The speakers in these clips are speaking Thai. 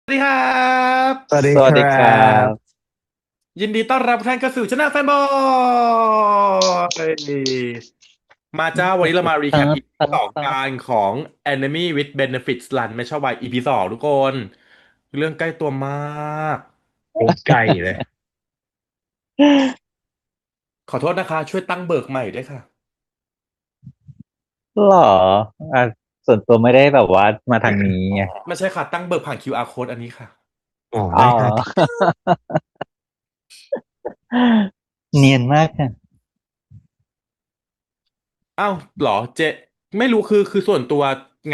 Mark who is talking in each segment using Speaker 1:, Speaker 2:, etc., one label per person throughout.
Speaker 1: สวัสดีครับ
Speaker 2: สวัสดีครั
Speaker 3: สวัสดีครั
Speaker 2: บ
Speaker 3: บ
Speaker 1: ยินดีต้อนรับทุกท่านเข้าสู่ช anel แฟนบอยมาจ้าวันนี้เรามารีแคป
Speaker 3: ตัด
Speaker 1: EP
Speaker 3: ตัด
Speaker 1: สอง
Speaker 3: ตัด
Speaker 1: การของ Enemy with Benefits Run ไม่ชอบวาย EP สองทุกคนเรื่องใกล้ตัวมาก
Speaker 2: โอ้ไก่เลย
Speaker 1: ขอโทษนะคะช่วยตั้งเบิกใหม่ด้วยค่ะ
Speaker 3: หรออ่ะส่วนตัวไม่ได้แบบว่ามาทางนี้ไง
Speaker 1: ไม่ใช่ค่ะตั้งเบิกผ่าน QR code อันนี้ค่ะ
Speaker 2: อ๋อ
Speaker 3: เอา
Speaker 2: ได้ครับ
Speaker 3: เหรอเนียนมากค่ะ
Speaker 1: อ้าวเหรอเจไม่รู้คือส่วนตัว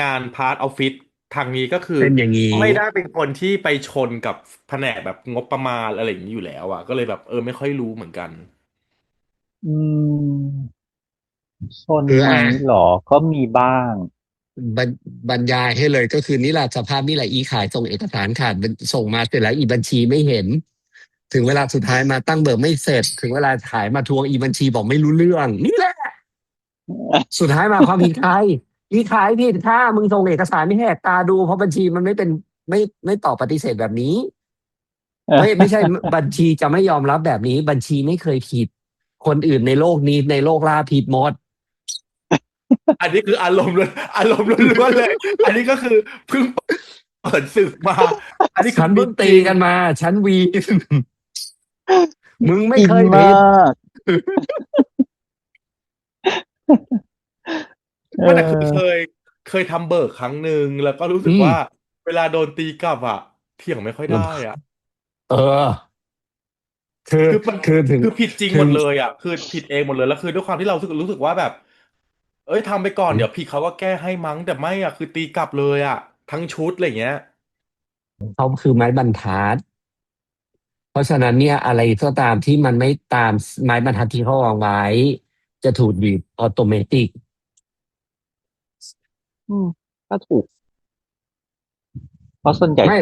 Speaker 1: งานพาร์ทออฟฟิศทางนี้ก็คือ
Speaker 2: เป็นอย่างนี้
Speaker 1: ไม่ได้เป็นคนที่ไปชนกับแผนกแบบงบประมาณอะไรอย่างนี้อยู่แล้วอ่ะก็เลยแบบไม่ค่อยรู้เหมือนกัน
Speaker 3: อืมชนไหม
Speaker 2: คือ
Speaker 3: หรอก็มีบ้าง
Speaker 2: บรรบรรยายให้เลยก็คือนี่แหละสภาพนี่แหละอีขายส่งเอกสารขาดส่งมาเสร็จแล้วอีบัญชีไม่เห็นถึงเวลาสุดท้ายมาตั้งเบิกไม่เสร็จถึงเวลาขายมาทวงอีบัญชีบอกไม่รู้เรื่องนี่แหละสุดท้ายมาความผิดใครอีขายผิดค่ามึงส่งเอกสารไม่แหกตาดูเพราะบัญชีมันไม่เป็นไม่ตอบปฏิเสธแบบนี้ไม่ใช่บัญชีจะไม่ยอมรับแบบนี้บัญชีไม่เคยผิดคนอื่นในโลกนี้ในโลกล่าผิดหมด
Speaker 1: อันนี้คืออารมณ์ล้วนๆเลยอันนี้ก็คือเพิ่งเปิดศึกมาอันนี้คือ
Speaker 2: ฉันเพิ่งตี
Speaker 1: มีจริง
Speaker 2: กันมาฉันวีนมึงไม่
Speaker 3: อินมา
Speaker 2: เคยผิด
Speaker 3: กเ
Speaker 1: ไม่แต่คือเค
Speaker 3: ออ
Speaker 1: ยทำเบิกครั้งหนึ่งแล้วก็รู้สึ
Speaker 2: อืม
Speaker 1: กว่าเวลาโดนตีกลับอ่ะเถียงไม่ค่อยได้อ่ะ
Speaker 2: เออคือ
Speaker 1: คือมัน
Speaker 2: คือถึง
Speaker 1: คือผิดจริง
Speaker 2: ถึง
Speaker 1: หมดเลยอ่ะคือผิดเองหมดเลยแล้วคือด้วยความที่เรารู้สึกว่าแบบทำไปก่อนเดี๋ยวผิดเขาก็แก้ให้มั้งแต่ไม่อ่ะคือตีกลับเลยอ่ะทั้งชุดอะไรเงี้ย
Speaker 2: เขาคือไม้บรรทัดเพราะฉะนั้นเนี่ยอะไรก็ตามที่มันไม่ตามไม้บรรทัดที่เขาวางไว้จะถูกดีดออโตเมติก
Speaker 3: อืมก็ถูกเพราะส่วนใหญ่
Speaker 2: ไม่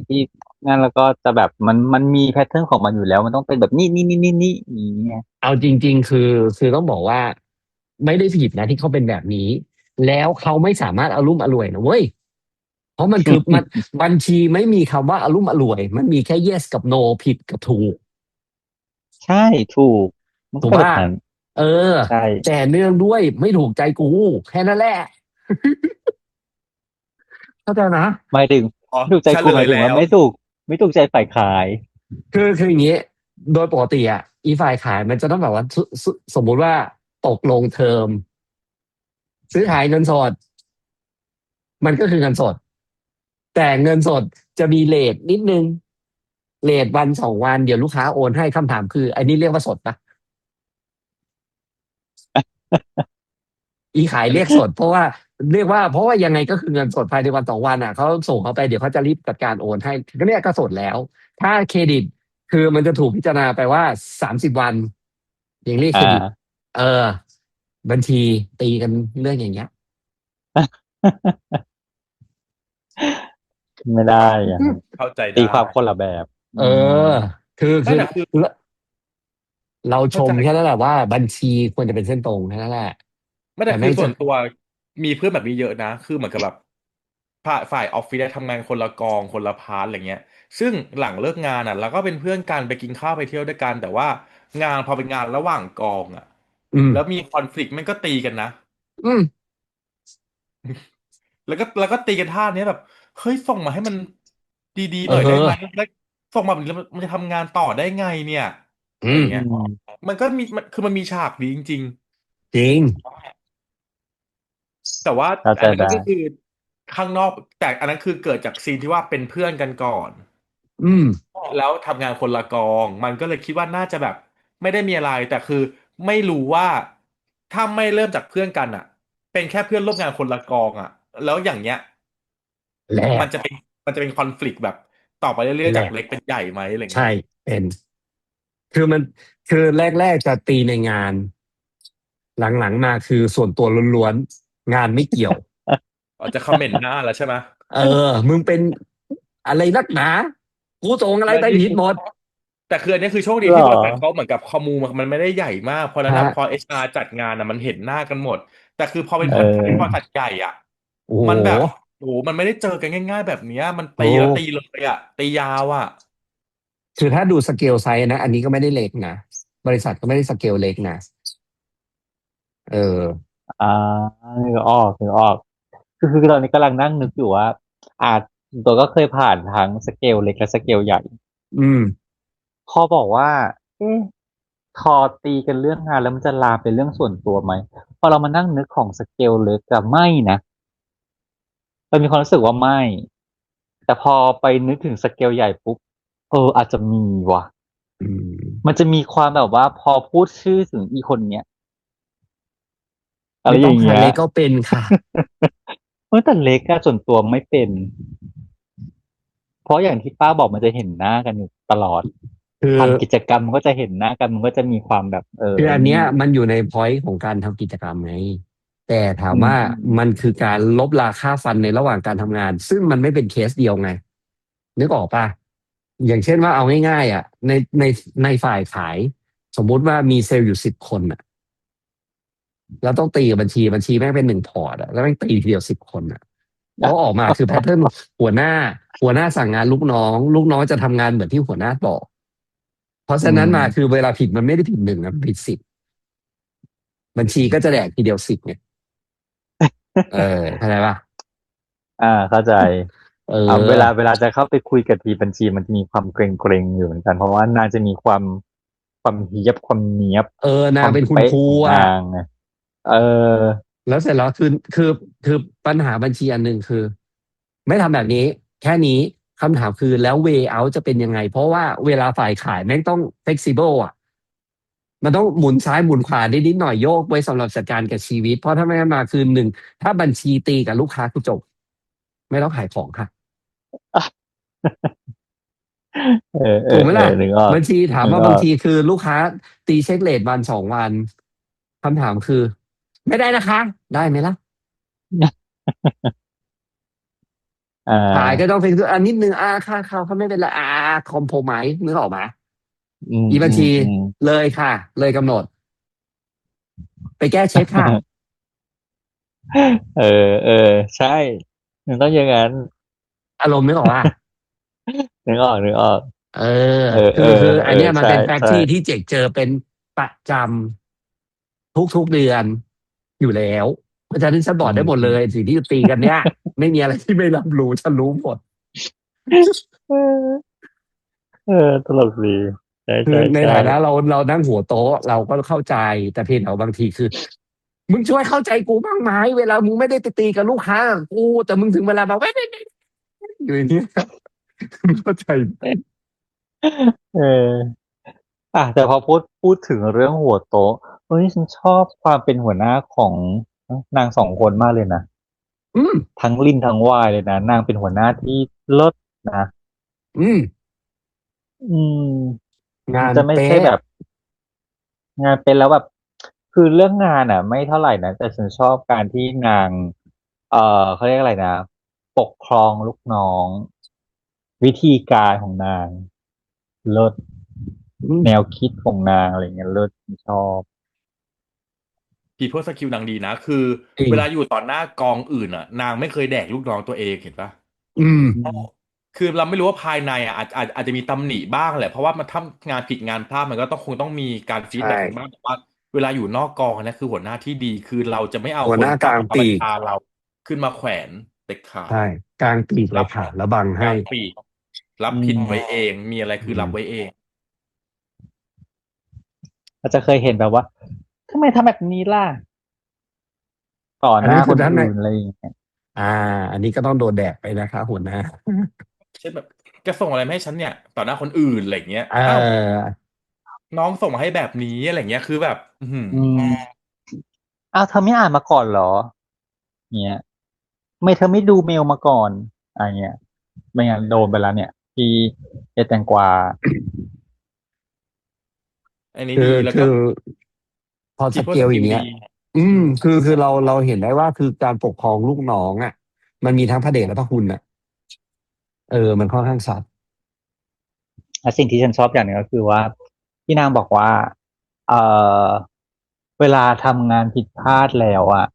Speaker 3: ที่นั่นแล้วก็จะแบบมันมีแพทเทิร์นของมันอยู่แล้วมันต้องเป็นแบบนี่อย่างเงี้ย
Speaker 2: เอาจริงๆคือต้องบอกว่าไม่ได้ผิดนะที่เขาเป็นแบบนี้แล้วเขาไม่สามารถอารุ่มอร่วยนะเว้ย เพราะมันคือมันบัญชีไม่มีคำว่าอารมณ์อร่วยมันมีแค่ yes กับ no ผิดกับถูก
Speaker 3: ใช่ถูกมันก็
Speaker 2: ถูกป่ะ
Speaker 3: เป็นแบบนั้น
Speaker 2: เออ
Speaker 3: ใช่
Speaker 2: แต่เนื่องด้วยไม่ถูกใจกูแค่นั้นแหละเข้าใจนะ
Speaker 3: หมายถึง
Speaker 1: อ๋อ
Speaker 3: ไม่ถูกใจ
Speaker 1: เฉ
Speaker 3: กูหมายถึงว่า
Speaker 1: ลยแล้ว
Speaker 3: ไม่ถูกใจฝ่ายขาย
Speaker 2: คืออย่างนี้โดยปกติอ่ะอีฝ่ายขายมันจะต้องแบบว่าสมมุติว่าตกลงเทอมซื้อขายเงินสดมันก็คือเงินสดแต่เงินสดจะมีเลทนิดนึงเลทวันสองวันเดี๋ยวลูกค้าโอนให้คำถามคืออันนี้เรียกว่าสดปะ อีขายเรียกสดเพราะว่าเรียกว่าเพราะว่ายังไงก็คือเงินสดภายในวันสองวันอ่ะเขาส่งเขาไปเดี๋ยวเขาจะรีบจัดการโอนให้ก็เนี่ยก็สดแล้วถ้าเครดิตคือมันจะถูกพิจารณาไปว่า30 วันอย่างเรียก
Speaker 3: อ่
Speaker 2: เครดิต
Speaker 3: า
Speaker 2: เออบัญชีตีกันเรื่องอย่างเงี้ย
Speaker 3: ไม่ได้อ่ะ
Speaker 1: เข้าใจได้
Speaker 3: ตีความคนละแบบ
Speaker 2: เออ
Speaker 3: ม
Speaker 2: คือ
Speaker 1: ไม่แต่คือ
Speaker 2: เราช
Speaker 1: เข้าใจ
Speaker 2: มแค่นั้นแหละว่าบัญชีควรจะเป็นเส้นตรงแค่นั้นแหละ
Speaker 1: ไม่แต่คื
Speaker 2: แต่แม่งจะ
Speaker 1: อส่วนตัวมีเพื่อนแบบนี้เยอะนะคือเหมือนกับแบบฝ่ายออฟฟิศทำงานคนละกองคนละพาร์ทอะไรเงี้ยซึ่งหลังเลิกงานอ่ะเราก็เป็นเพื่อนกันไปกินข้าวไปเที่ยวด้วยกันแต่ว่างานพอเป็นงานระหว่างกองอ่ะ
Speaker 2: อืม
Speaker 1: แล้วมีคอนฟ lict มันก็ตีกันนะ
Speaker 2: อืม
Speaker 1: แล้วก็ตีกันท่าเนี้ยแบบเฮ้ยส่งมาให้มันดีๆ
Speaker 2: เอ
Speaker 1: หน่อยได้ไหม
Speaker 2: อ
Speaker 1: แล้วส่งมาแบบนี้แล้วมันจะทำงานต่อได้ไงเนี่ย
Speaker 2: อืม
Speaker 1: อะไรเงี้ย
Speaker 3: อืม
Speaker 1: มันก็มีมันมีฉากดีจริง
Speaker 2: จริง
Speaker 1: แต่ว่าอันนั้น
Speaker 3: เข้าใจได้
Speaker 1: ก็คือข้างนอกแต่อันนั้นคือเกิดจากซีนที่ว่าเป็นเพื่อนกันก่อน
Speaker 2: อืม
Speaker 1: แล้วทำงานคนละกองมันก็เลยคิดว่าน่าจะแบบไม่ได้มีอะไรแต่คือไม่รู้ว่าถ้าไม่เริ่มจากเพื่อนกันอ่ะเป็นแค่เพื่อนร่วมงานคนละกองอ่ะแล้วอย่างเงี้ย
Speaker 2: แหลก
Speaker 1: มันจะเป็นคอนฟ lict แบบต่อไปเรื่อย
Speaker 2: แหลก
Speaker 1: ๆจากเล็กเป็นใหญ่ไหมอะไร
Speaker 2: ใช่
Speaker 1: เงี้ย
Speaker 2: เป็น คือมันคือแรกๆจะตีในงานหลังๆมาคือส่วนตัวล้วนๆงานไม่เกี่ยว
Speaker 1: อาจจะคอมเมนต์หน้าแล้วใช่ไหม
Speaker 2: เออมึงเป็นอะไรนักหนากูส่งอะไร
Speaker 1: และนี่
Speaker 2: ไปผิดหมด
Speaker 1: แต่คืออันนี้คือโชคดี
Speaker 3: เหรอ
Speaker 1: ที่บริษัทเขาเหมือนกับคอมมูมันไม่ได้ใหญ่มากเพราะฉะนั้น
Speaker 2: ฮะ
Speaker 1: อะพอเอชอาร์จัดงานอะมันเห็นหน้ากันหมดแต่คือพอเป็น
Speaker 3: เ
Speaker 1: พอถ้าเป็นบริ
Speaker 3: ออ
Speaker 1: ษัทใหญ่อ่ะ
Speaker 2: โอ้โห
Speaker 1: มันแบบ โอ้โหมันไม่ได้เจอกันง่ายๆแบบเนี้ยมัน
Speaker 2: โอ้
Speaker 1: ตีแล้วตีเลยอ่ะตียาวอ่ะ
Speaker 2: คือถ้าดูสเกลไซส์นะอันนี้ก็ไม่ได้เล็กนะบริษัทก็ไม่ได้สเกลเล็กนะเออ
Speaker 3: อ่านึกออกคือตอนนี้กำลังนั่งนึกอยู่ว่าอาจตัวก็เคยผ่านทั้งสเกลเล็กและสเกลใหญ่
Speaker 2: อืม
Speaker 3: พอบอกว่าเอ๊ะพอตีกันเรื่องงานแล้วมันจะลามเป็นเรื่องส่วนตัวไหมพอเรามานั่งนึกของสเกลเล็กอะไม่นะเรามีความรู้สึกว่าไม่แต่พอไปนึกถึงสเกลใหญ่ปุ๊บอาจจะมีว่ะ
Speaker 2: อื
Speaker 3: มัน
Speaker 2: ม
Speaker 3: จะมีความแบบว่าพอพูดชื่อถึงอีคนเนี้ยอะไร
Speaker 2: ไม่ต้อง
Speaker 3: อย่างเงี้ย
Speaker 2: หาเล็กก็เป็นค่ะ
Speaker 3: แต่เล็กอะส่วนตัวไม่เป็นเพราะอย่างที่ป้าบอกมันจะเห็นหน้ากันอยู่ตลอด
Speaker 2: คือ
Speaker 3: ทำกิจกรรมมันก็จะเห็นหน้ากันมันก็จะมีความแบบ
Speaker 2: คืออันเนี้ย
Speaker 3: ไอ้นี่
Speaker 2: มันอยู่ในพอยต์ของการทำกิจกรรมไงแต่ถาม
Speaker 3: อื
Speaker 2: ว่ามัน
Speaker 3: ม
Speaker 2: คือการลบราค่าฟันในระหว่างการทำงานซึ่งมันไม่เป็นเคสเดียวไงนึกออกป่ะอย่างเช่นว่าเอาง่ายๆอ่ะในในฝ่ายขายสมมุติว่ามีเซลล์อยู่10 คนอ่ะแล้วต้องตีกับบัญชีแม่งเป็น1 พอร์ตอ่ะแล้วแม่งตีทีเดียว10 คนอ่ะแล้วออกมาคือแพทเทิร์นหัวหน้าสั่งงานลูกน้องจะทำงานเหมือนที่หัวหน้าบอกเพราะ
Speaker 3: อื
Speaker 2: ฉะนั้นมาคือ
Speaker 3: ม
Speaker 2: เวลาผิดมันไม่ได้ผิดหนึ่งนะมันผิด10บัญชีก็จะแดกทีเดียว10ไงเออเข้าใจป่ะ
Speaker 3: เข้าใจ
Speaker 2: เ
Speaker 3: เวลาจะเข้าไปคุยกับทีมบัญชีมันจะมีความเกรงอยู่เหมือนกันเพราะว่านางจะมีความเฮียบความเนียบ
Speaker 2: นาง
Speaker 3: ความ
Speaker 2: เป็นคุณครู
Speaker 3: เป๊ะของนา
Speaker 2: อ่ะ
Speaker 3: งไงเออ
Speaker 2: แล้วเสร็จแล้วคือปัญหาบัญชีอันหนึ่งคือไม่ทำแบบนี้แค่นี้คำถามคือแล้วเว y out จะเป็นยังไงเพราะว่าเวลาฝ่ายขายแม่งต้อง flexible อ่ะมันต้องหมุนซ้ายหมุนขวาได้นิดหน่อยโยกไว้สำหรับจัดการกับชีวิตเพราะถ้าไม่งั้นมาคือหนึ่งถ้าบัญชีตีกับลูกค้าคือจบไม่ต้องขายของค่ะถูกไหมล่ะ
Speaker 3: นึกออก
Speaker 2: บัญชีถามว่า
Speaker 3: นึกออก
Speaker 2: บางทีคือลูกค้าตีเช็คเลทวัน 2 วันคำถามคือไม่ได้นะคะได้ไหมล่ะ
Speaker 3: อ่
Speaker 2: ขายก็
Speaker 3: า
Speaker 2: ต้องเป็นอันนิดนึงค่าเขาเขาไม่เป็นไรคอมโพไมซ์นึกออกไหม
Speaker 3: อืม
Speaker 2: อีบัญชี
Speaker 3: อืมอืม
Speaker 2: เลยค่ะเลยกำหนดไปแก้เช็คค่ะ
Speaker 3: เออเออใช่มันต้องอย่างนั้น
Speaker 2: อารมณ์นึกออกว่า
Speaker 3: นึกออก
Speaker 2: เออ
Speaker 3: เออเออ
Speaker 2: คืออันเนี้ยมัน
Speaker 3: ใช่
Speaker 2: เป็นแฟกต์
Speaker 3: ใช่
Speaker 2: ที่เจกเจอเป็นประจำทุกเดือนอยู่แล้วเพราะฉะนั้นฉันบ
Speaker 3: อื
Speaker 2: อกได้หมดเลย
Speaker 3: ม
Speaker 2: สิ่งที่ตีกันเนี้ยไม่มีอะไรที่ไม่รับรู้ฉันรู้หมด
Speaker 3: เออเออตลกดีใช่
Speaker 2: คือ
Speaker 3: ใช่ใช่
Speaker 2: ในฐานะเรานั่งหัวโต๊ะเราก็เข้าใจแต่เพียงแต่ว่าบางทีคือมึงช่วยเข้าใจกูบ้างไหมเวลามึงไม่ได้ไปตีกับลูกค้ากูแต่มึงถึงเวลาแบบไม่อยู่อย่างนี้ยเข้าใจไหม
Speaker 3: เออแต่พอพูดถึงเรื่องหัวโต๊ะเฮ้ยฉันชอบความเป็นหัวหน้าของนางสองคนมากเลยนะ
Speaker 2: อืม
Speaker 3: ทั้งลินทั้งวายเลยนะนางเป็นหัวหน้าที่เลิศนะ
Speaker 2: อืม
Speaker 3: อืม
Speaker 2: งาน
Speaker 3: จะไม่ใช่
Speaker 2: เป๊ะ
Speaker 3: แบบ งานเป็นแล้วแบบคือเรื่องงานอ่ะไม่เท่าไหร่นะแต่ฉันชอบการที่นางเขาเรียกอะไรนะปกครองลูกน้องวิธีการของนางเลิศ
Speaker 2: อืม
Speaker 3: แนวคิดของนางอะไรเงี้ยเลิศฉันชอบ
Speaker 1: people skill นางดีนะคือ
Speaker 2: จริง
Speaker 1: เวลาอยู่ต่อหน้ากองอื่นอ่ะนางไม่เคยแดกลูกน้องตัวเองเห็นปะ
Speaker 2: อืม
Speaker 3: อืม
Speaker 1: คือเราไม่รู้ว่าภายในอ่ะอาจจะมีตำหนิบ้างแหละเพราะว่ามันทำงานผิดงานพลาดมันก็ต้องมีการฟีด
Speaker 2: ใช่
Speaker 1: แบ็กกันบ้างแต่ว่าเวลาอยู่นอกกองนะคือหัวหน้าที่ดีคือเราจะไม่เอา
Speaker 2: หัวหน้าก
Speaker 1: คนใต้
Speaker 2: ลางปีก
Speaker 1: บัญชาเราขึ้นมาแขวนเด็ดขาด
Speaker 2: ใช่กลางปีกเล
Speaker 1: รับ
Speaker 2: ยค่ะแล้วบังให้
Speaker 1: กลางปีกรับ
Speaker 3: อื
Speaker 1: ผิดไว้
Speaker 3: ม
Speaker 1: เองมีอะไร
Speaker 2: อื
Speaker 1: คือรับไว้
Speaker 2: ม
Speaker 1: เอง
Speaker 3: อาจจะเคยเห็นแบบว่าทำไมทำแบบนี้ล่ะต่อ
Speaker 2: อัน
Speaker 3: หน้าคน
Speaker 2: นั้นคือท่านใน
Speaker 3: อื่นอะไรอย่างเงี้ย
Speaker 2: อ่าอันนี้ก็ต้องโดนแดกไปนะคะหัวหน้า
Speaker 1: เช่นแบบแกส่งอะไรมาให้ฉันเนี่ยต่อหน้าคนอื่นอะไรอย่างเงี้ย
Speaker 2: เ
Speaker 1: อ้าว
Speaker 2: ออ
Speaker 1: น้องส่งมาให้แบบนี้อะไรเงี้ยคือแบบ
Speaker 3: อืมอ้าวเธอไม่อ่านมาก่อนเหรอเงี้ย ไม่เธอไม่ดูเมลมาก่อนอะไรเงี้ยไม่งั้นโดนไปแล้วเนี่ยพี่เอแตงกวา
Speaker 1: อันนี้
Speaker 2: คือ
Speaker 1: ดีแล้วก็
Speaker 2: พอสเก
Speaker 1: people
Speaker 2: ลอย่าง
Speaker 1: skill
Speaker 2: เงี้ย
Speaker 1: ดี
Speaker 2: คือเราเห็นได้ว่าคือการปกครองลูกน้องอ่ะมันมีทั้งพระเดชและพระคุณอ่ะมันค่อนข้างชัด
Speaker 3: และสิ่งที่ฉันชอบอย่างหนึงก็คือว่าพี่นางบอกว่าเออเวลาทำงานผิดพลาดแล้วอ่ะ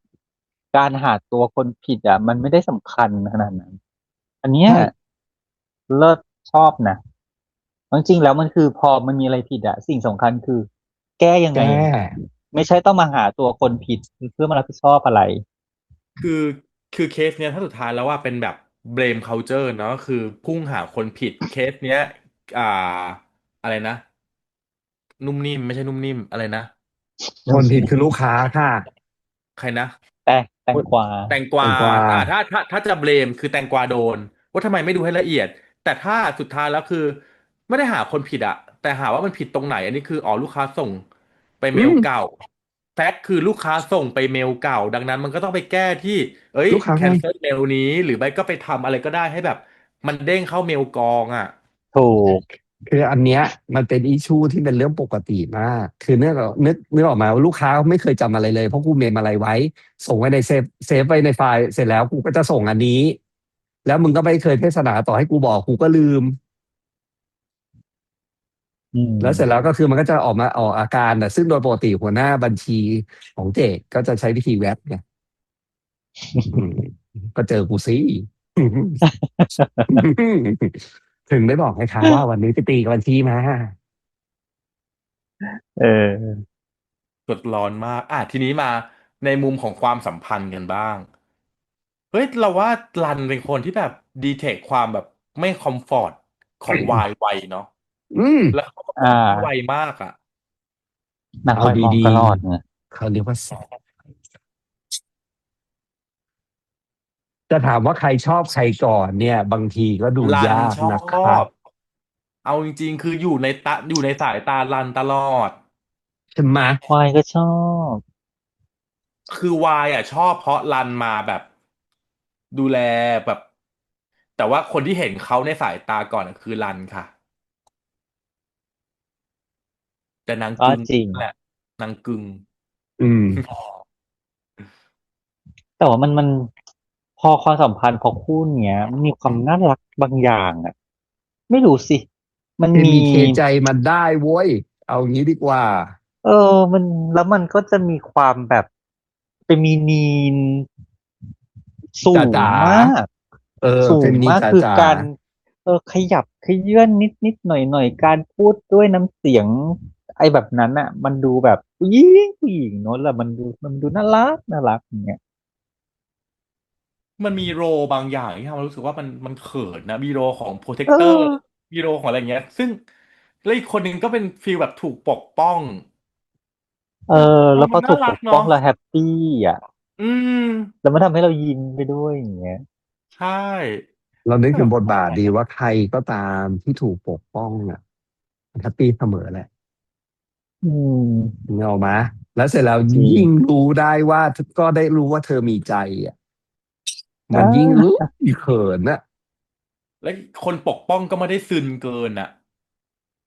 Speaker 3: การหาตัวคนผิดอ่ะมันไม่ได้สำคัญขนาดนั้น อันเนี้ย
Speaker 2: ใช่
Speaker 3: เลิศชอบนะจริงๆแล้วมันคือพอมันมีอะไรผิดอะสิ่งสำคัญคือแก้ยัง
Speaker 2: แก
Speaker 3: ไงไม่ใช่ต้องมาหาตัวคนผิดเพื่อมารับผิดชอบอะไร
Speaker 1: คือคือเคสเนี้ยถ้าสุดท้ายแล้วว่าเป็นแบบ blame culture เนาะคือพุ่งหาคนผิดเคสเนี้ยอ่าอะไรนะนุ่มนิ่มไม่ใช่นุ่มนิ่มอะไรนะ
Speaker 2: คนผิดคือลูกค้าค่ะ
Speaker 1: ใครนะ
Speaker 3: แต่แตงกวา
Speaker 1: แตงกวา
Speaker 2: แตงกวา
Speaker 1: ถ้าจะเบลมคือแตงกวาโดนว่าทำไมไม่ดูให้ละเอียดแต่ถ้าสุดท้ายแล้วคือไม่ได้หาคนผิดอะแต่หาว่ามันผิดตรงไหนอันนี้คืออ๋อลูกค้าส่งไปเม
Speaker 2: อืม
Speaker 1: ลเก่าแฟกต์คือลูกค้าส่งไปเมลเก่าดังนั้นมันก็ต้องไปแก้ที่เอ้ย
Speaker 2: ลูกค้าไง
Speaker 1: แคนเซิลเมลนี้หรือไม่ก็ไปทำอะไรก็ได้ให้แบบมันเด้งเข้าเมลกองอะ
Speaker 3: ถูก
Speaker 2: คืออันเนี้ยมันเป็นอิชชูที่เป็นเรื่องปกติมาก คือนึกออกมาว่าลูกค้าไม่เคยจำอะไรเลยเพราะกูเมมอะไรไว้ส่งไว้ในเซฟไว้ในไฟล์เสร็จแล้วกูก็จะส่งอันนี้แล้วมึงก็ไม่เคยเทศนาต่อให้กูบอกกูก็ลืม
Speaker 3: อื
Speaker 2: แล้วเสร็จแล้ว
Speaker 3: ม
Speaker 2: ก็คือมันก็จะออกมาออกอาการแต่ซึ่งโดยปกติหัวหน้าบัญชีของเจกก็จะใช้วิธีแว็บไงอืมก็เจอกูสิถึงได้บอกให้ค้าว่าวันนี้ไปตีกับบัญชีมา
Speaker 3: เออ
Speaker 1: กดร้อนมากทีนี้มาในมุมของความสัมพันธ์กันบ้าง เฮ้ยเราว่ารันเป็นคนที่แบบดีเทคความแบบไม่คอมฟอร์ตของวายไวเนาะ
Speaker 2: อืม
Speaker 1: แล้วเขาก็ป
Speaker 3: อ่
Speaker 1: กป้องไว
Speaker 3: า
Speaker 1: มากอ่ะ
Speaker 3: นาง
Speaker 2: เอา
Speaker 3: คอยมอง
Speaker 2: ดี
Speaker 3: ตลอดเนี่ย
Speaker 2: ๆเขาเรียกว่า จะถามว่าใครชอบใครก่อนเนี่ยบางทีก็ดู
Speaker 1: รัน
Speaker 2: ยาก
Speaker 1: ชอ
Speaker 2: นะครับ
Speaker 1: บเอาจริงๆคืออยู่ในสายตารันตลอด
Speaker 2: ใช่ไหม
Speaker 3: ควายก็ชอบ
Speaker 1: คือวายอ่ะชอบเพราะรันมาแบบดูแลแบบแต่ว่าคนที่เห็นเขาในสายตาก่อนอะคือรันค่ะแต่นางกึง
Speaker 3: ก็จริง
Speaker 1: แหละนางกึง
Speaker 2: อืม
Speaker 3: แต่ว่ามันพอความสัมพันธ์พอคู่เนี้ยมันมีความน่ารักบางอย่างอ่ะไม่รู้สิมันมี
Speaker 2: เคมีเคใจมันได้โว้ยเอางี้ดีกว่า
Speaker 3: เออมันแล้วมันก็จะมีความแบบเป็นมีนีนสูง
Speaker 2: จ๋าจ๋า
Speaker 3: มาก
Speaker 2: เออ
Speaker 3: สู
Speaker 2: เฟมินีน
Speaker 3: งมากคือ
Speaker 2: จ๋าจ๋า
Speaker 3: การขยับขยื่นนิดหน่อยการพูดด้วยน้ำเสียงไอ้แบบนั้นอ่ะมันดูแบบผู้หญิงเนอะแล้วมันดูน่ารักอย่างเงี้ย
Speaker 1: มันมีโรบางอย่างที่ทำให้รู้สึกว่ามันเขินนะมีโรของโปรเทค
Speaker 3: เอ
Speaker 1: เตอร์
Speaker 3: อ
Speaker 1: มีโรของอะไรเงี้ยซึ่งแล้วอีกคนหนึ่งก็เป็นฟีลแบบถูกปกป้อง
Speaker 3: เออแล้วพ
Speaker 1: มันน่า
Speaker 3: อถูกปกป้อง
Speaker 1: รักเนาะ
Speaker 3: แล้วแฮปปี้อ่ะ
Speaker 1: อืม
Speaker 3: แล้วมันทำให้เรายิ้มไปด้วยอย่างเงี้ย
Speaker 1: ใช่
Speaker 2: เรานึกถึง
Speaker 1: แต่แบบ
Speaker 2: บทบาทดีว่าใครก็ตามที่ถูกปกป้องอ่ะแฮปปี้เสมอแหละ
Speaker 3: อืม
Speaker 2: เงามาแล้วเสร็จแล้ว
Speaker 3: จริง
Speaker 2: ยิ่งรู้ได้ว่าก็ได้รู้ว่าเธอมีใจอ่ะมันยิ่ง
Speaker 3: อ่า
Speaker 2: เขินอ่ะ
Speaker 1: และคนปกป้องก็ไม่ได้ซึนเกินอ่ะ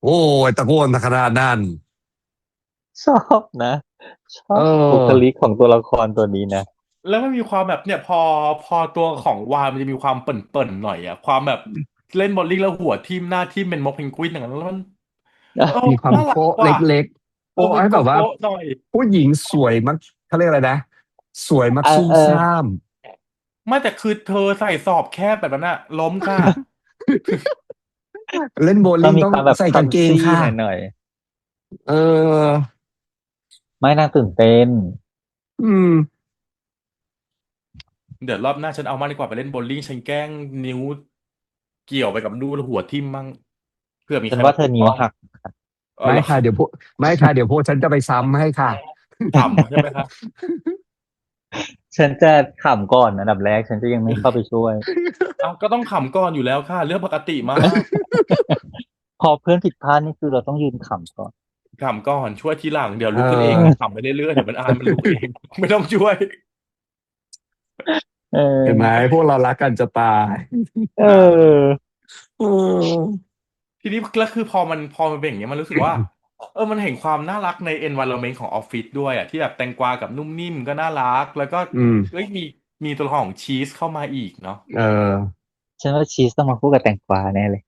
Speaker 2: โอ้ยตะโกนขนาดนั้น
Speaker 3: ชอบนะชอ
Speaker 2: เอ
Speaker 3: บบุค
Speaker 2: อ
Speaker 3: ลิกของตัวละครตัวนี้นะ
Speaker 1: แล้วมันมีความแบบเนี่ยพอตัวของวายมันจะมีความเปิ่นๆหน่อยอะความแบบเล่นบอลลิงแล้วหัวทิ่มหน้าทิ่มเป็นม็อบเพนกวินอย่างนั้นแล้วมันเออ
Speaker 2: มีความ
Speaker 1: น่ารัก
Speaker 2: โป๊ะเ
Speaker 1: ว่ะ
Speaker 2: ล็กๆโป๊ะ
Speaker 1: เป็น
Speaker 2: ให้แบบว่า
Speaker 1: โก๊ะๆหน่อย
Speaker 2: ผู้หญิงสวยมักเขาเรียกอะไรนะสวยมักซุ่ม
Speaker 3: เออเออ
Speaker 2: ซ่าม
Speaker 1: ไม่แต่คือเธอใส่สอบแคบแบบนั้นอะล้มค่ะ
Speaker 2: เล่นโบว์ลิ่งต้อง
Speaker 3: ต้องมีความแบบ
Speaker 2: ใส่กางเก
Speaker 3: คลัมซี่
Speaker 2: งค่ะ
Speaker 3: หน่อย
Speaker 2: เออ
Speaker 3: ไม่น่าตื่นเต้น
Speaker 2: อืม
Speaker 1: เดี๋ยวรอบหน้าฉันเอามาดีกว่าไปเล่นโบว์ลิ่งฉันแกล้งนิ้วเกี่ยวไปกับดูแล้วหัวทิ่มมั่งเพื่อมีใคร
Speaker 3: ฉันว่าเธอ
Speaker 1: มาปกป้อง
Speaker 3: นิ้วหัก
Speaker 2: ไม่
Speaker 1: อ๋อเหรอ
Speaker 2: ค่ะเดี๋ยวพวกไม่ค่ะเดี๋ยวพวกฉันจะไปซ้ำให้ค่ะ
Speaker 1: ขำใช่ไหมคะ
Speaker 3: ฉันจะขำก่อนอันดับแรกฉันจะยังไม่เข้าไปช่วย
Speaker 1: เอาก็ต้องขำก่อนอยู่แล้วค่ะเรื่องปกติมาก
Speaker 3: พอเพื่อนผิดพลาดนี่คือเราต้องยืนขำก่อน
Speaker 1: ขำก่อนช่วยทีหลังเดี๋ยว
Speaker 2: เอ
Speaker 1: ลุกขึ้นเองขำ
Speaker 2: อ
Speaker 1: ไปเรื่อยๆเดี๋ยวมันอายมันลุกเองไม่ต้องช่วย
Speaker 3: เ
Speaker 2: เห็นไหม
Speaker 3: ออ
Speaker 2: พวกเรารักกันจะตาย
Speaker 3: เออ
Speaker 2: เออ
Speaker 1: ทีนี้แล้วคือพอมันเป็นอย่างเงี้ยมันรู้สึกว่ามันเห็นความน่ารักใน environment ของออฟฟิศด้วยอ่ะที่แบบแตงกวากับนุ่มนิ่มก็น่ารักแล้วก็
Speaker 2: อืม
Speaker 1: เอ้ยมีตัวละครของชีสเข้ามาอีกเนาะ
Speaker 2: เออ
Speaker 3: ฉันว่าชีสต้องมาคู่กับแตงกวาแน่เลย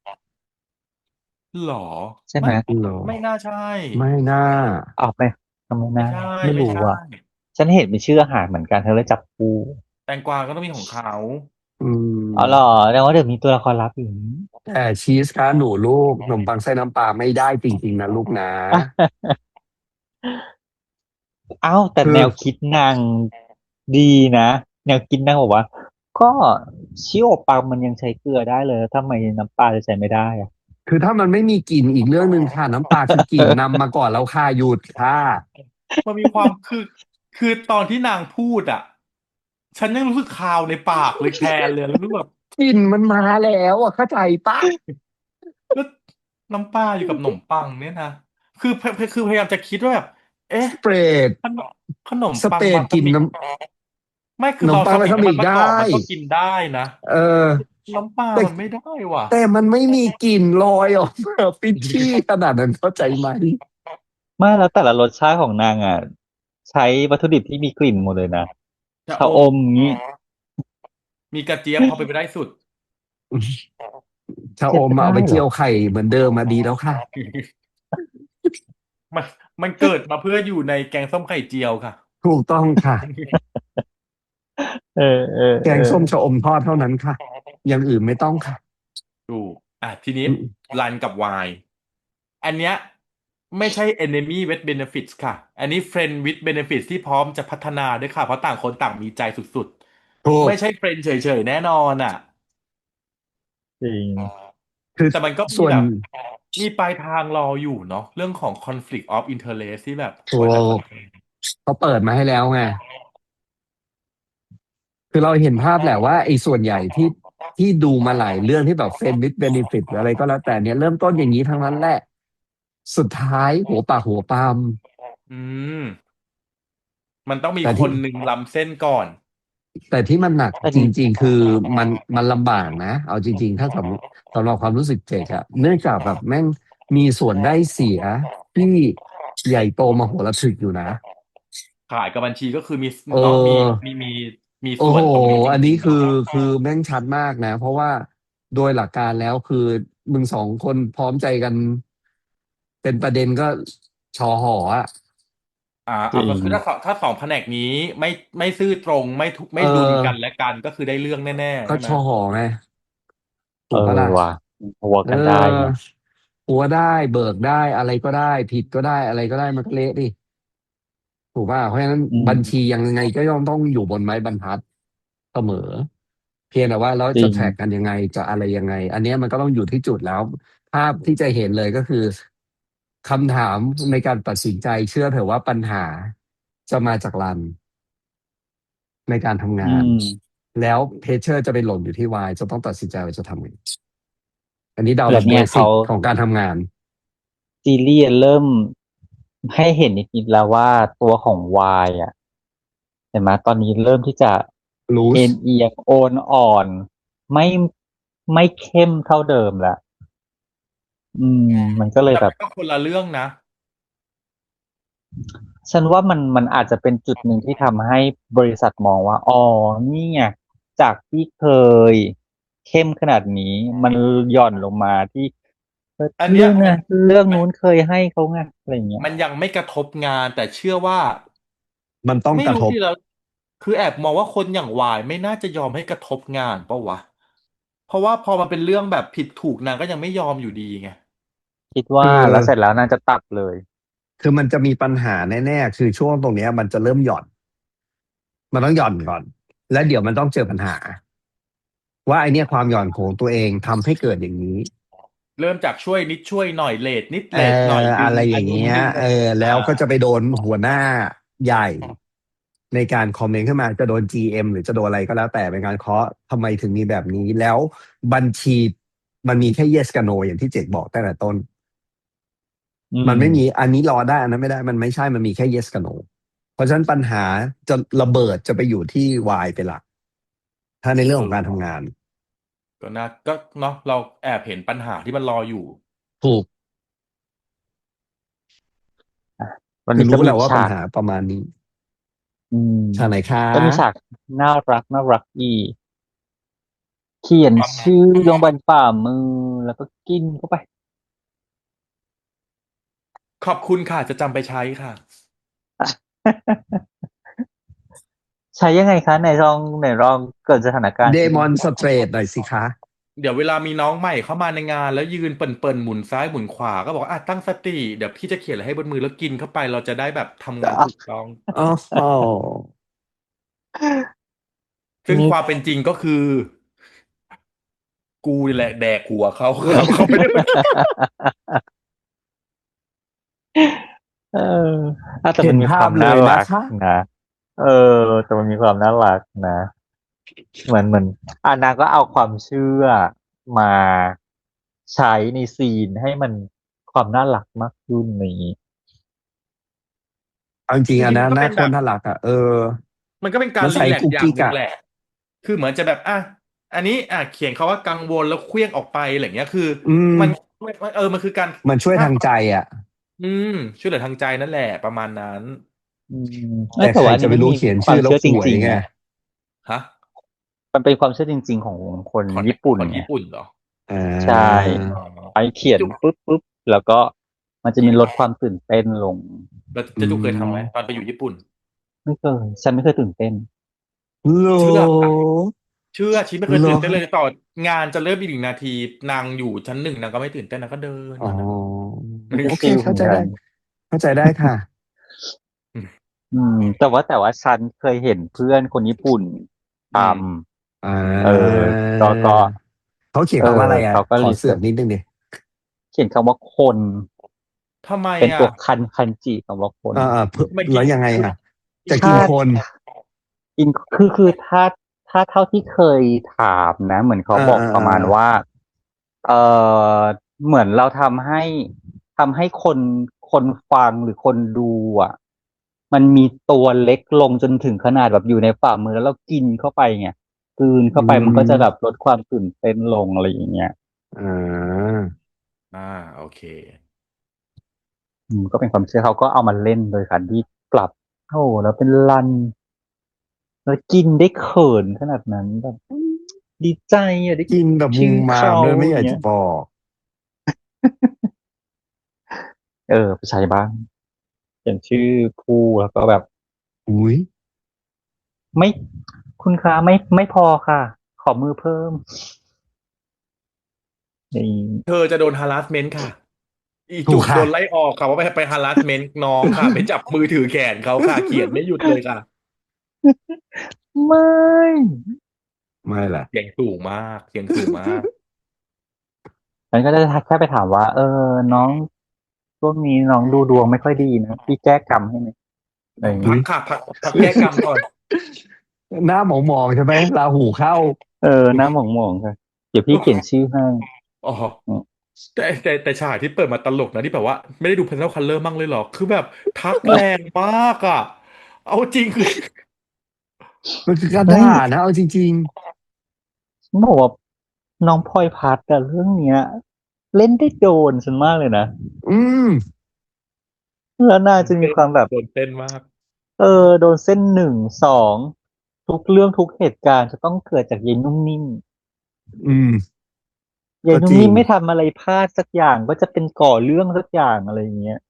Speaker 1: หรอ
Speaker 3: ใช่ไหม
Speaker 1: ไม่
Speaker 2: เหรอ
Speaker 1: ไม่น่าใช่
Speaker 2: ไม่น่า
Speaker 3: ออกไหมทำไมนะ
Speaker 1: ไม่ใช่
Speaker 3: ไม่
Speaker 1: ไม่ใช่
Speaker 3: รู้อ่ะ ฉันเห็นเป็นชื่ออาหารเหมือนกันเธอเลยจับคู่
Speaker 1: แตงกวาก็ต้องมีของเขา
Speaker 2: อื
Speaker 3: อ๋อเหรอ
Speaker 2: ม
Speaker 3: แสดงว่าเดี๋ยวมีตัวละครลับอีก
Speaker 2: แต่ชีสค่ะหนูลูกขนมปังไส้น้ำปลาไม่ได้จริงๆนะลูกนะ
Speaker 3: เอ้าแต่
Speaker 2: คือ
Speaker 3: แนวคิดนางดีนะแนวคิดนางบอกว่าก็ชิโอปังมันยังใช้เกลือได้เลยแล้วทำไมน้ำปลาจะใช้ไม่ได้อะ
Speaker 2: คือถ้ามันไม่มีกลิ่นอีกเรื่องหนึ่งค่ะน้ำปลาคือกลิ่นนำมาก่อนแล้วค่ะหยุดค่ะ
Speaker 1: มันมีความคือตอนที่นางพูดอ่ะฉันยังรู้สึกคาวในปากเลยแทนเลยแล้วรู้แบบ
Speaker 2: กลิ่นมันมาแล้วอ่ะเข้าใจปะ
Speaker 1: แล้วน้ำปลาอยู่กับขนมปังเนี่ยนะคือพยายามจะคิดว่าแบบเอ๊ะ
Speaker 2: สเปรด
Speaker 1: ขนมขนม
Speaker 2: ส
Speaker 1: ปัง
Speaker 2: เปรดกลิ่น
Speaker 1: วาซาบิไม่คือวา
Speaker 2: ขนมปัง
Speaker 1: ซาบิกับ
Speaker 2: วาซาบิได้
Speaker 1: มันมะกอกมันก็กินได้นะ
Speaker 2: เออ
Speaker 1: น้ำปลา
Speaker 2: แต่
Speaker 1: มันไม่ได้ว่ะ
Speaker 2: แต่มันไม่มีกลิ่นลอยออกมาปิชชี่ขนาดนั้นเข้าใจไหม
Speaker 1: อืม
Speaker 3: ไม่แล้วแต่ละรสชาติของนางอ่ะใช้วัตถุดิบที่มีกลิ่นหมดเลยนะชะอ
Speaker 1: ชะอม
Speaker 3: มงี้
Speaker 1: มีกระเจี๊ยบพอเป็นไปได้สุด
Speaker 2: ชะอ
Speaker 3: เทียบกัน
Speaker 2: มเอาไป
Speaker 3: ได้เหรอ
Speaker 2: เจียวไข่เหมือนเดิมมาดีแล้วค่ะ
Speaker 1: มันมันเกิดมาเพื่ออยู่ในแกงส้มไข่เจียวค่ะ
Speaker 2: ถูกต้องค่ะ
Speaker 3: เออเออ
Speaker 2: แก
Speaker 3: เออ
Speaker 2: งส้มชะอมทอดเท่านั้นค่ะอย่างอื่นไม่ต้องค่ะ
Speaker 1: ถูกทีนี้
Speaker 2: อืม
Speaker 1: รันกับวายอันเนี้ยไม่ใช่ enemy with benefits ค่ะ อันนี้ friend with benefits ที่พร้อมจะพัฒนาด้วยค่ะ เพราะต่างคนต่างมีใจสุด
Speaker 2: ถูก
Speaker 1: ๆไม่ใช่ friend เฉยๆแน่นอนอ่ะ
Speaker 3: จริง
Speaker 2: คือ
Speaker 1: แต่มันก็มี
Speaker 2: ส่วน
Speaker 1: แบบมีปลายทางรออยู่เนาะเรื่องของ conflict of interest ที่แบบ
Speaker 2: ถู
Speaker 1: กว่าจะ
Speaker 2: กเขาเปิดมาให้แล้วไงคือเราเห็นภาพแหละว่าไอ้ส่วนใหญ่ที่ดูมาหลายเรื่องที่แบบเฟรนด์วิดเบนิฟิตหรืออะไรก็แล้วแต่เนี่ยเริ่มต้นอย่างนี้ทั้งนั้นแหละสุดท้ายหัวปากหัวปาม
Speaker 1: อืมมันต้องมี
Speaker 2: แต่ที่
Speaker 1: คนหนึ่งล้ำเส้นก่อน
Speaker 2: แต่ที่มันหนักจ
Speaker 3: แต่นี่
Speaker 2: ริงๆคือมันมันลำบากนะเอาจริงๆถ้าสำหรับความรู้สึกเจกอะเนื่องจากแบบแม่งมีส่วนได้เสียที่ใหญ่โตมโหฬารทึกอยู่นะ
Speaker 1: ขายกับบัญชีก็คือมี
Speaker 2: เอ
Speaker 1: เนาะ
Speaker 2: อ
Speaker 1: มี
Speaker 2: โอ้โห
Speaker 1: ส่วนตรงนี้จ
Speaker 2: อันนี้
Speaker 1: ริงๆ
Speaker 2: คือ
Speaker 1: เนาะ
Speaker 2: คือแม่งชัดมากนะเพราะว่าโดยหลักการแล้วคือมึงสองคนพร้อมใจกันเป็นประเด็นก็ชอหออ่ะ
Speaker 3: จริง
Speaker 1: ก็คือถ้าสองแผนกนี้ไม่ซื่อตรง
Speaker 2: เอ
Speaker 1: ไม่ดุลกัน
Speaker 2: อ
Speaker 1: และกันก็คือได้เรื่องแน่ๆใช่ไหม
Speaker 2: ก็ชอหอไง
Speaker 3: เออ
Speaker 2: ถูกปะล่ะ
Speaker 3: ว่ะหัว
Speaker 2: เ
Speaker 3: กันได้ไง
Speaker 2: ออหัวได้เบิกได้อะไรก็ได้ผิดก็ได้อะไรก็ได้มันก็เละดิถูกป่ะเพราะฉะนั้น
Speaker 3: อื
Speaker 2: บัญชี
Speaker 3: ม
Speaker 2: ยังไงก็ต้องอยู่บนไม้บรรทัดเสมอเพียงแต่ว่าเรา
Speaker 3: จริง
Speaker 2: จะแทร็กกันยังไงจะอะไรยังไงอันเนี้ยมันก็ต้องอยู่ที่จุดแล้วภาพที่จะเห็นเลยก็คือคำถามในการตัดสินใจเชื่อเถอะว่าปัญหาจะมาจากรันในการทำ
Speaker 3: อื
Speaker 2: งาน
Speaker 3: ม
Speaker 2: แล้วเพชเชอร์จะไปหล่นอยู่ที่วายจะต้องตัดสินใจว่าจะทำไงอันนี้เดา
Speaker 3: แล้ว
Speaker 2: แบบเบสิก
Speaker 3: เนี่ยเขา
Speaker 2: ของการทำงาน
Speaker 3: ซีรีส์เริ่มให้เห็นนิดๆแล้วว่าตัวของวายอ่ะเห็นไหมตอนนี้เริ่มที่จะ
Speaker 2: ลูส
Speaker 3: เอ็นเอียงโอนอ่อนไม่ไม่เข้มเท่าเดิมละอืมมันก็เลยแบบ
Speaker 1: แต่มันก็คนละเรื่องนะ
Speaker 3: ฉันว่ามันอาจจะเป็นจุดหนึ่งที่ทำให้บริษัทมองว่าอ๋อนี่ไงจากที่เคยเข้มขนาดนี้มันหย่อนลงมาที่
Speaker 1: อันเนี้ย
Speaker 3: เรื่องนะเรื่องนู้นเคยให้เขาไงอะไรเงี้ย
Speaker 1: มันยังไม่กระทบงานแต่เชื่อว่า
Speaker 2: มันต้อง
Speaker 1: ไม่
Speaker 2: กระทบ
Speaker 1: รู้ที่แล้วคือแอบมองว่าคนอย่างวายไม่น่าจะยอมให้กระทบงานเปล่าวะเพราะว่าพอมันเป็นเรื่องแบบผิดถูกนางก็ยังไม่ยอมอยู่ดีไง
Speaker 3: คิดว่า
Speaker 2: คือ
Speaker 3: แล้วเสร็จแล้วนางจะตัดเลย
Speaker 2: คือมันจะมีปัญหาแน่ๆคือช่วงตรงเนี้ยมันจะเริ่มหย่อนมันต้องหย่อนก่อนแล้วเดี๋ยวมันต้องเจอปัญหา ว่าไอเนี้ยความหย่อนของตัวเองทำให้เกิดอย่างนี้
Speaker 1: เริ่มจากช่วยนิดช่วยหน่อยเลทนิด
Speaker 2: เอ่อ
Speaker 1: เลทหน่อยดึ
Speaker 2: อะไร
Speaker 1: ง
Speaker 2: อย่างเงี้ย
Speaker 1: อันนู้นดึง
Speaker 2: แล้วก็จะไปโดนหัวหน้าใหญ่ในการคอมเมนต์ขึ้นมาจะโดน GM หรือจะโดนอะไรก็แล้วแต่เป็นการเคาะทำไมถึงมีแบบนี้แล้วบัญชีมันมีแค่ yes กับ no อย่างที่เจกบอกตั้งแต่ต้น
Speaker 3: อื
Speaker 2: มันไม่มี
Speaker 3: ม
Speaker 2: อันนี้รอได้อันนั้นไม่ได้มันไม่ใช่มันมีแค่ yes กับ no เพราะฉะนั้นปัญหาจะระเบิดจะไปอยู่ที่ Y เป็นหลักถ้าในเรื่องของการ
Speaker 1: เออ
Speaker 2: ทำงาน
Speaker 1: ก็น่าก็เนาะเราแอบเห็นปัญหาที่มันรออยู่
Speaker 2: ถูก
Speaker 3: อ่ะวัน
Speaker 2: คือ
Speaker 3: นี้ก็มี
Speaker 2: รู้แหละว่าปัญ
Speaker 3: ฉาก
Speaker 2: หาประมาณนี้
Speaker 3: อืม
Speaker 2: ฉากไหนคะ
Speaker 3: ก็มีฉากน่ารักอีกเขียน
Speaker 1: ประมาณ
Speaker 3: ชื่อลงบนฝ่ามือแล้วก็กินเข้าไป
Speaker 1: ขอบคุณค่ะจะจำไปใช้ค่ะ
Speaker 3: ใช้ยังไงคะไหนลองเกิดสถานการณ์
Speaker 2: เด
Speaker 3: สิ
Speaker 2: มอนสเตรทหน่อยสิคะ
Speaker 1: เดี๋ยวเวลามีน้องใหม่เข้ามาในงานแล้วยืนเปิ่นๆหมุนซ้ายหมุนขวาก็บอกว่าอ่ะตั้งสติเดี๋ยวพี่จะเขียนอะไรให้บนมือแล้วกินเข้าไปเราจะได้แบบทำงานถูกต้อง
Speaker 2: โอ้โห
Speaker 1: ซึ่ง
Speaker 3: นี่
Speaker 1: ความเป็นจริงก็คือกูนี่แหละแดกหัวเขาครับเขาไม่ได้มากิน
Speaker 3: เออแต่
Speaker 2: เห็น
Speaker 3: มันมีความ
Speaker 2: ภาพเลยนะ
Speaker 3: น่ารัก
Speaker 2: คะ
Speaker 3: นะเออแต่มันมีความน่ารักนะเหมือนนางก็เอาความเชื่อมาใช้ในซีนให้มันความน่ารักมากขึ้นนี้
Speaker 2: เอาจริงๆอัน
Speaker 1: จริงๆ
Speaker 2: นั้นน่าโค
Speaker 1: มันก็เป็นแบบ
Speaker 2: ตรน่ารักอ่ะ
Speaker 1: มันก็เป็นการ
Speaker 2: มันใส่
Speaker 1: รีแลกซ์อย่าง
Speaker 2: กุ๊กกิ๊กอ่ะ
Speaker 1: หนึ่งแหละคือเหมือนจะแบบอันนี้เขียนเขาว่ากังวลแล้วเคลี้ยงออกไปอะไรเงี้ยคือ
Speaker 2: อืม
Speaker 1: มันมันคือการ
Speaker 2: มันช่วย
Speaker 1: สร้าง
Speaker 2: ทางใจอ่ะ
Speaker 1: อืมช่วยเหลือทางใจนั่นแหละประมาณนั้น
Speaker 3: อืม
Speaker 2: แต่
Speaker 3: แต่ว่าอัน
Speaker 2: ใครจะไป
Speaker 3: นี้มันมี
Speaker 2: รู้เขียน
Speaker 3: ความเชื่อจ
Speaker 2: ชื่อแล้วหวยไง
Speaker 3: ริงๆนะ
Speaker 1: ฮะ
Speaker 3: มันเป็นความเชื่อจริงๆของคน
Speaker 1: คน
Speaker 3: ญี่ปุ่น
Speaker 1: คน
Speaker 3: ไง
Speaker 1: ญี่ปุ่นเหรอ
Speaker 2: อ่
Speaker 3: ใช่
Speaker 2: า
Speaker 1: อ๋อ
Speaker 3: ไปเขียน
Speaker 1: จุ๊บ
Speaker 3: ปุ๊บแล้วก็มันจะมีลดความตื่นเต้นลง
Speaker 1: แล้ว
Speaker 2: อื
Speaker 1: เจ๊จุ๊บเคยทำไหมตอน
Speaker 2: ม
Speaker 1: ไปอยู่ญี่ปุ่น
Speaker 3: ไม่เคยฉันไม่เคยตื่นเต้น
Speaker 2: โล
Speaker 1: เชื่อค่ะเชื่อชีไม่เคย
Speaker 2: โล
Speaker 1: ตื่นเต้นเลยต่องานจะเริ่มอีก1 นาทีนางอยู่ชั้น1นางก็ไม่ตื่นเต้นนางก็เดิน
Speaker 2: อ๋อ
Speaker 1: มานะ
Speaker 3: มันจะ
Speaker 2: โอเค
Speaker 3: ฟิลเหมือนกัน
Speaker 2: เข้าใจได้เข้าใจได้ค่ะ
Speaker 3: แต่ว่าฉันเคยเห็นเพื่อนคนญี่ปุ่นท
Speaker 1: อืม
Speaker 2: อ่
Speaker 3: ำ
Speaker 2: า
Speaker 3: ก็
Speaker 2: เขาเขียนคำว่าอะไรอ่ะ
Speaker 3: เขาก็
Speaker 2: ขอเสือก
Speaker 3: รีเสิร์ช
Speaker 2: นิดนึงดิ
Speaker 3: เขียนคำว่าคน
Speaker 1: ทำไม
Speaker 3: เป็น
Speaker 1: อ่ะ
Speaker 3: ตัวคันจิคำว่าคน
Speaker 2: เพิ่ม
Speaker 1: ทำไมกิ
Speaker 2: แล้ว
Speaker 1: นคือ
Speaker 2: ยังไงอ่ะจะ
Speaker 3: ถ้า
Speaker 2: กินคน
Speaker 3: อินคือถ้าเท่าที่เคยถามนะเหมือนเขาบอกประมาณว่าเออเหมือนเราทำให้คนฟังหรือคนดูอ่ะมันมีตัวเล็กลงจนถึงขนาดแบบอยู่ในฝ่ามือแล้วเรากินเข้าไปไงกลืน
Speaker 2: อื
Speaker 3: เข้าไปมันก็จะแบบ
Speaker 2: ม
Speaker 3: ลดความตื่นเต้นลงอะไรอย่างเงี้ย
Speaker 2: อ่า
Speaker 1: อ่าโอเค
Speaker 3: ก็เป็นความเชื่อเขาก็เอามาเล่นโดยการที่ปรับโอ้แล้วเป็นรันแล้วกินได้เขินขนาดนั้นแบบดีใจอ่ะได้
Speaker 2: กินแบบมุ
Speaker 3: ชื่อ
Speaker 2: มมาม
Speaker 3: เขา
Speaker 2: ด้วยไม่อยาก
Speaker 3: อย่างเงี้ย
Speaker 2: จะบอก
Speaker 3: ไปใช้บ้างเขียนชื่อผู้แล้วก็แบบ
Speaker 2: อุ้ย
Speaker 3: ไม่คุณคะไม่พอค่ะขอมือเพิ่มนี่
Speaker 1: เธอจะโดน harassment ค่ะอี
Speaker 2: ถูกค่ะ
Speaker 1: จุกโดนไล่ออกค่ะว่าไป harassment น้องค่ะไปจับมือถือแขนเขาค่ะเขียนไม่หยุดเลยค่ะ
Speaker 3: ไม่
Speaker 2: ไม่แหละ
Speaker 1: เสียงสูงมากเสียงสูงมาก
Speaker 3: ฉันก็จะแค่ไปถามว่าน้องช่วงนี้น้องดูดวงไม่ค่อยดีนะพี่แก้กรรมให้ไหมอะไรอย่าง
Speaker 2: อุ้
Speaker 3: งี้
Speaker 1: พักค่ะพักแก้กรรมก่อน
Speaker 2: หน้าหมองๆใช่ไหมราหูเข้า
Speaker 3: หน้าหมองๆค่ะเดี๋ยวพี่เขียนชื่อให้
Speaker 1: อ๋อ
Speaker 3: อืม
Speaker 1: แต่ฉากที่เปิดมาตลกนะที่แบบว่าไม่ได้ดู Pencil Color มั่งเลยเหรอคือแบบทักแรงมากอ่ะเอาจริงคือ
Speaker 2: มันคือการ
Speaker 3: เฮ้ย
Speaker 2: ด่านะเอาจริง
Speaker 3: ฉันบอกว่าน้องพลอยพัดแต่เรื่องเนี้ยเล่นได้โดนฉันมากเลยนะ
Speaker 2: ๆม
Speaker 3: แล้วน่าจะมี
Speaker 1: เต้น
Speaker 3: ความแบบ
Speaker 1: โดนเต้นมาก
Speaker 3: โดนเส้น1 2ทุกเรื่องทุกเหตุการณ์จะต้องเกิดจากยายนุ่มนิ่ม
Speaker 2: อืม
Speaker 3: ยายนุ่มนิ่
Speaker 2: ก็จริง
Speaker 3: มไม่ทำอะไรพลาดสักอย่างก็จะเป็นก่อเรื่องสักอย่างอะไรอย่างเงี้ย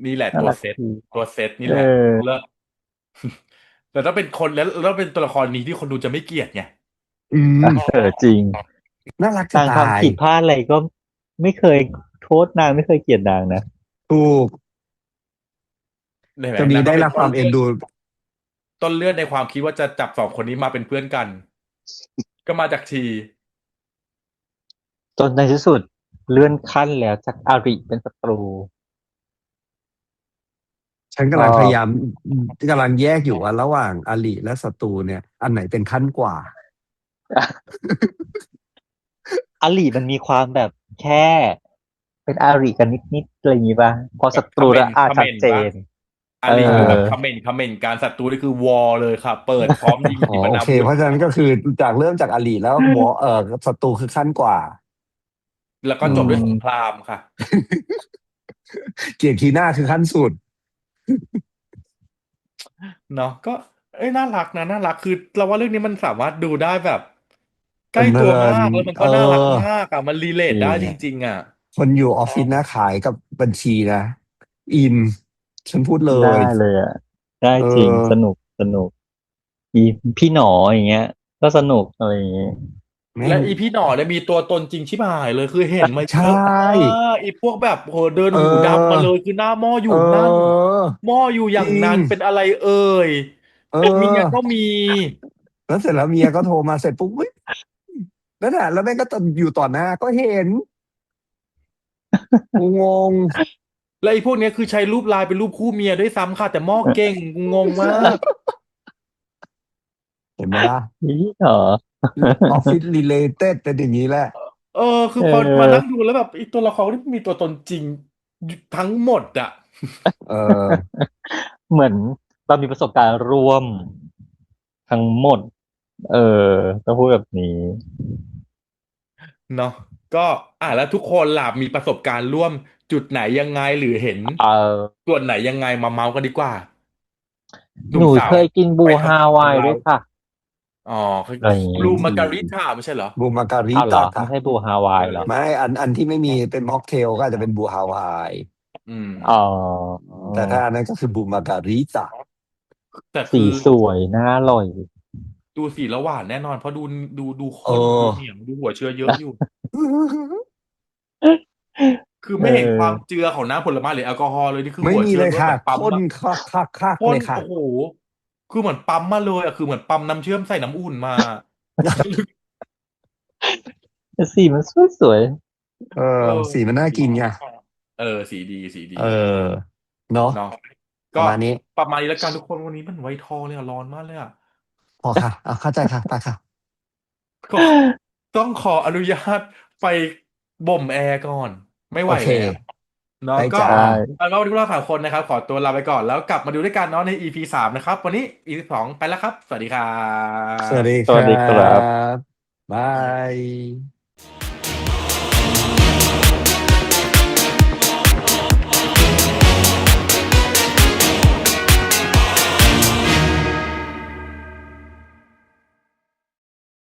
Speaker 1: นี่แหละ
Speaker 3: น่า
Speaker 1: ตัวเซต
Speaker 3: รักดี
Speaker 1: ตัวเซตนี่
Speaker 3: เอ
Speaker 1: แหละ
Speaker 3: อ
Speaker 1: เลิศแต่ถ้าเป็นคนแล้วเป็นตัวละครนี้ที่คนดูจะไม่เกลียดไง
Speaker 2: อืม
Speaker 3: จริง
Speaker 2: น่ารักจะ
Speaker 3: นาง
Speaker 2: ตาย
Speaker 3: ทำผิดพลาดอะไรก็ไม่เคยโทษนางไม่เคยเกลียดนางนะ
Speaker 2: ถูก
Speaker 1: เห็นไหม
Speaker 2: จะมี
Speaker 1: นางก็เป็น
Speaker 2: ได้รับความเอ็นดู
Speaker 1: ต้นเรื่องในความคิดว่าจะจับ2 คนนี้มาเป็นเพื่อนกันก็มาจากที
Speaker 3: จนในที่สุดเลื่อนขั้นแล้วจากอาริเป็นศัตรู
Speaker 2: ฉัน
Speaker 3: ก็
Speaker 2: กำลังพยายามกำลังแยกอยู่ว่าระหว่างอริและศัตรูเนี่ยอันไหนเป็นขั้นกว่า
Speaker 3: อาลีมันมีความแบบแค่เป็นอาริกันนิดๆอะไรอย่างงี้ป่ะพอ
Speaker 1: แบบ
Speaker 3: ศัตรูแล้ว
Speaker 1: คอมเม
Speaker 3: ชัดเจ
Speaker 1: นต์ปะ
Speaker 3: น
Speaker 1: อา
Speaker 3: เออ
Speaker 1: ลีคือแบบคอมเมนต์การศัตรูนี่คือวอลเลยค่ะเปิดพร้อมยิง
Speaker 2: อ๋อ
Speaker 1: ขีป
Speaker 2: โอเค
Speaker 1: นาวุธ
Speaker 2: เพราะฉะนั้นก็คือจากเริ่มจากอริแล้วศัตรูคือขั้นกว่า
Speaker 1: แล้วก็
Speaker 3: อื
Speaker 1: จบด้วยสงค
Speaker 3: ม
Speaker 1: รามค่ะ
Speaker 2: เกียรติคีหน้าคือขั้นสุด
Speaker 1: เนาะก็เอ้ยน่ารักนะน่ารักคือเราว่าเรื่องนี้มันสามารถดูได้แบบใกล้
Speaker 2: เพลิ
Speaker 1: ตัวมา
Speaker 2: น
Speaker 1: กแล้วมัน
Speaker 2: เอ
Speaker 1: ก็น่ารัก
Speaker 2: อ
Speaker 1: มากอ่ะมันรีเล
Speaker 3: จริ
Speaker 1: ทได้จ
Speaker 3: ง
Speaker 1: ริงๆอ่ะ
Speaker 2: คนอยู่ออฟฟิศนะขายกับบัญชีนะอินฉันพูดเล
Speaker 3: ได้
Speaker 2: ย
Speaker 3: เลยอ่ะได้
Speaker 2: เอ
Speaker 3: จริงส
Speaker 2: อ
Speaker 3: นุก สนุกอีพี่หนออย่างเงี้ย ก็สนุกอะไรอย่างเงี้ย
Speaker 2: แม่ง
Speaker 1: และอีพี่หน่อเนี่ยมีตัวตนจริงชิบหายเลยคือเห็นมา
Speaker 2: ใช
Speaker 1: เยอะมา
Speaker 2: ่
Speaker 1: กอีพวกแบบโหเดิน
Speaker 2: เอ
Speaker 1: หูดำมาเล
Speaker 2: อ
Speaker 1: ยคือหน้าหม้ออ
Speaker 2: เ
Speaker 1: ยู่นั่น
Speaker 2: ออ
Speaker 1: หม้ออยู่อ
Speaker 2: จ
Speaker 1: ย่าง
Speaker 2: ริง
Speaker 1: นั้นเป็นอะไรเอ่ย
Speaker 2: เอ
Speaker 1: เมียก็
Speaker 2: อ
Speaker 1: มี
Speaker 2: แล้วเสร็จแล้วเมียก็โทรมาเสร็จปุ๊บเฮ้ยนั่นแหละแล้วแม่งก็อยู่ต่อหน้าก็เห็นกูงง
Speaker 1: และไอ้พวกเนี้ยคือใช้รูปไลน์เป็นรูปคู่เมียด้วยซ้ำค่ะแต่หม้อเก่งกูงงมาก
Speaker 2: เห็นไหมล่ะ
Speaker 3: พี่หนอ
Speaker 2: ออฟฟิศรีเลเต็ดเป็นอย่างนี้แหละ
Speaker 1: เออคือ
Speaker 3: เ
Speaker 1: พอมานั่ง
Speaker 3: ออ
Speaker 1: ดูแล้วแบบไอ้ตัวละครที่มีตัวตนจริงทั้งหมดอะ
Speaker 2: เออ
Speaker 3: เหมือนเรามีประสบการณ์ร่วมทั้งหมด เออต้องพูดแบบนี้
Speaker 1: เนาะก็แล้วทุกคนล่ะมีประสบการณ์ร่วมจุดไหนยังไงหรือเห็น
Speaker 3: เออ
Speaker 1: ส่วนไหนยังไงมาเมาส์กันดีกว่าหนุ่
Speaker 3: หนู
Speaker 1: มสาว
Speaker 3: เคยกินบู
Speaker 1: ไปทำ
Speaker 3: ฮาวา
Speaker 1: ของเรา
Speaker 3: ยด้วยค่ะ
Speaker 1: อ๋อคือ
Speaker 3: อะไรอย่างงี้
Speaker 1: บลูมาการิท่าไม่ใช่เหรอ
Speaker 2: บูมาการิ
Speaker 3: อ้าวเหรอ
Speaker 2: ตาค่ะ
Speaker 3: ไม่ใช่บูฮาวา
Speaker 1: เอ
Speaker 3: ยเหรอ
Speaker 2: ไม่
Speaker 1: อ
Speaker 2: อันที่ไม่มีเป็นม็อกเทลก็อาจจะเป็นบูฮาวาย
Speaker 1: อืม
Speaker 3: อ๋อ
Speaker 2: แต่ถ้าอันนั้นก็คือบูมาการิตา
Speaker 3: สี
Speaker 1: แต่คือ
Speaker 3: สวยน่าอร่อย
Speaker 1: ดูสีละหวานแน่นอนเพราะดู
Speaker 2: เอ
Speaker 1: ข้นดูเหนีย
Speaker 2: อ
Speaker 1: วดูหัวเชื้อเยอะอยู่ คือ
Speaker 3: เ
Speaker 1: ไม่เห็นความ
Speaker 3: ออ
Speaker 1: เจือของน้ำผลไม้หรือแอลกอฮอล์เลยนี่คือ
Speaker 2: ไม่
Speaker 1: หัวเชื้อ
Speaker 2: มีเลยค่ะ
Speaker 1: ล้วนเหมือนปั๊ม
Speaker 2: ข้น
Speaker 1: อะ
Speaker 2: คัก
Speaker 1: พ่
Speaker 2: เลยค่ะ
Speaker 1: นโอ้โหคือเหมือนปั๊มมาเลยอะคือเหมือนปั๊มน้ำเชื่อมใส่น้ำอุ่นมา
Speaker 3: แต่สีมันสวย
Speaker 2: เออ
Speaker 1: เออ
Speaker 2: สีมันน่า
Speaker 1: ดี
Speaker 2: กินไง
Speaker 1: เออสีดีสีดี
Speaker 2: เออเนาะ
Speaker 1: เนาะก็
Speaker 2: ประมาณนี้
Speaker 1: ประมาณนี้แล้วกันทุกคนวันนี้มันไวท์ทองเลยอะร้อนมากเลยอะ
Speaker 2: พอค่ะเอาเข้าใจค่ะไปค่ะ
Speaker 1: ก็ต้องขออนุญาตไปบ่มแอร์ก่อนไม่
Speaker 2: โอเค
Speaker 1: ไหวแล้วเนาะก็
Speaker 2: ได้จ้า
Speaker 3: ได้
Speaker 1: เอาเป็นว่าวันนี้พวกเราสามคนนะครับขอตัวลาไปก่อนแล้วกลับมาดูด้วยกันเนาะใน EP 3นะครับวันนี้ EP 2ไปแล้วครับสวัสดีครั
Speaker 2: สวัสดี
Speaker 1: บ
Speaker 3: สวัส
Speaker 2: ครั
Speaker 3: ดีครับ
Speaker 2: บบาย